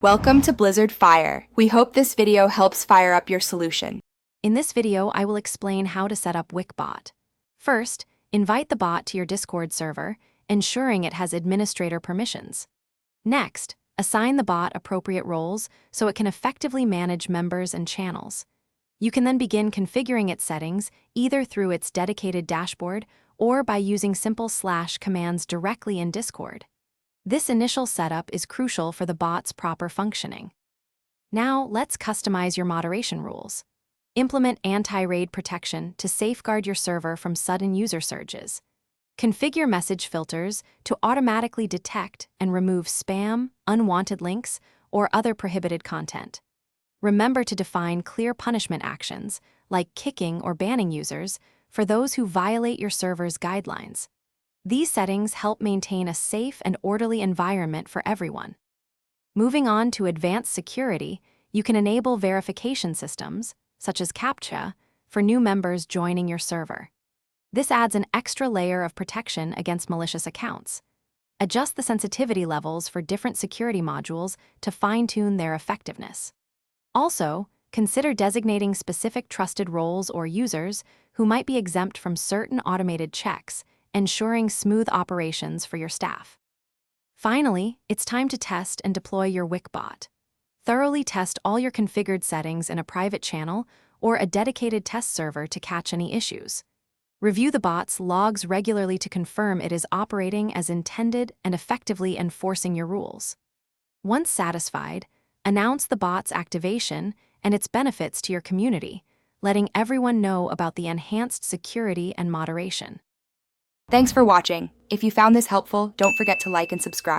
Welcome to Blizzard Fire. We hope this video helps fire up your solution. In this video, I will explain how to set up Wick Bot. First, invite the bot to your Discord server, ensuring it has administrator permissions. Next, assign the bot appropriate roles so it can effectively manage members and channels. You can then begin configuring its settings either through its dedicated dashboard or by using simple / commands directly in Discord. This initial setup is crucial for the bot's proper functioning. Now, let's customize your moderation rules. Implement anti-raid protection to safeguard your server from sudden user surges. Configure message filters to automatically detect and remove spam, unwanted links, or other prohibited content. Remember to define clear punishment actions, like kicking or banning users, for those who violate your server's guidelines. These settings help maintain a safe and orderly environment for everyone. Moving on to advanced security, you can enable verification systems, such as CAPTCHA, for new members joining your server. This adds an extra layer of protection against malicious accounts. Adjust the sensitivity levels for different security modules to fine-tune their effectiveness. Also, consider designating specific trusted roles or users who might be exempt from certain automated checks, ensuring smooth operations for your staff. Finally, it's time to test and deploy your Wick Bot. Thoroughly test all your configured settings in a private channel or a dedicated test server to catch any issues. Review the bot's logs regularly to confirm it is operating as intended and effectively enforcing your rules. Once satisfied, announce the bot's activation and its benefits to your community, letting everyone know about the enhanced security and moderation. Thanks for watching. If you found this helpful, don't forget to like and subscribe.